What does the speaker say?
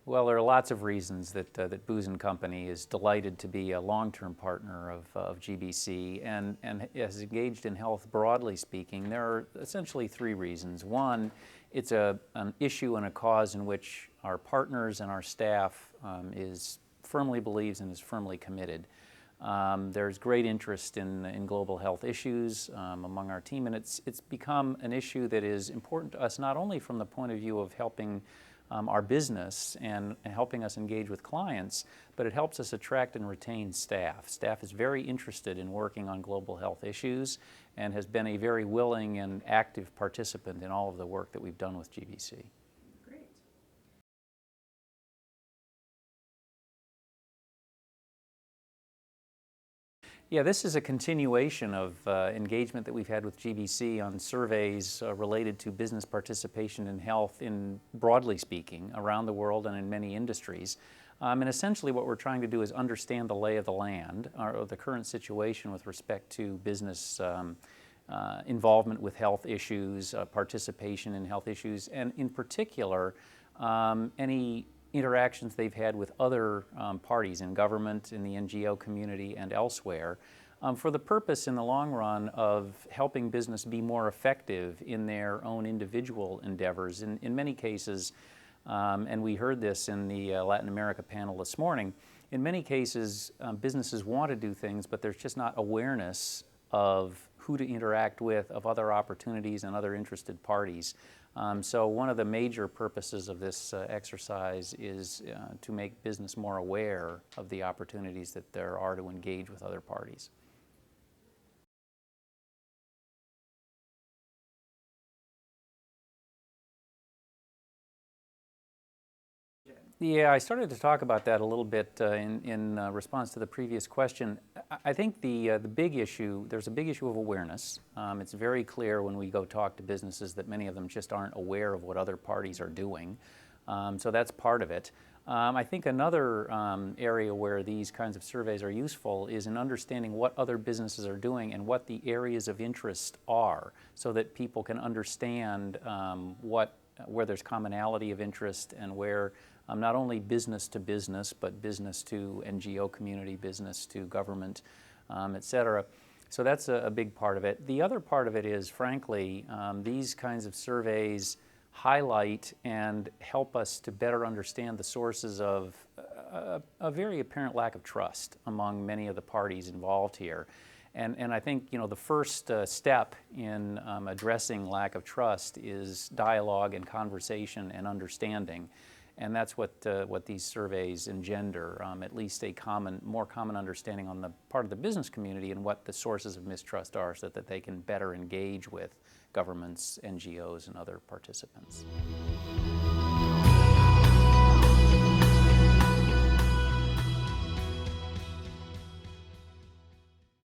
Well, there are lots of reasons that Booz & Company is delighted to be a long-term partner of GBC and has engaged in health broadly speaking. There are essentially three reasons. One, it's an issue and a cause in which our partners and our staff firmly believes and is firmly committed. There's great interest in global health issues among our team, and it's become an issue that is important to us not only from the point of view of helping our business and helping us engage with clients, but it helps us attract and retain staff. Staff is very interested in working on global health issues and has been a very willing and active participant in all of the work that we've done with GBC. Yeah, this is a continuation of engagement that we've had with GBC on surveys related to business participation in health broadly speaking, around the world and in many industries. And essentially what we're trying to do is understand the lay of the land, or the current situation with respect to business involvement with health issues, participation in health issues, and in particular, any interactions they've had with other parties in government, in the NGO community, and elsewhere, for the purpose in the long run of helping business be more effective in their own individual endeavors. In many cases, and we heard this in the Latin America panel this morning, in many cases businesses want to do things, but there's just not awareness of who to interact with, of other opportunities and other interested parties. So one of the major purposes of this exercise is to make business more aware of the opportunities that there are to engage with other parties. Yeah, I started to talk about that a little bit in response to the previous question. I think the big issue, there's a big issue of awareness. It's very clear when we go talk to businesses that many of them just aren't aware of what other parties are doing. So that's part of it. I think another area where these kinds of surveys are useful is in understanding what other businesses are doing and what the areas of interest are, so that people can understand where there's commonality of interest and where not only business to business, but business to NGO community, business to government, et cetera. So that's a big part of it. The other part of it is, frankly, these kinds of surveys highlight and help us to better understand the sources of a very apparent lack of trust among many of the parties involved here. And I think, you know, the first step in addressing lack of trust is dialogue and conversation and understanding. And that's what these surveys engender, at least a more common understanding on the part of the business community and what the sources of mistrust are, so that they can better engage with governments, NGOs, and other participants.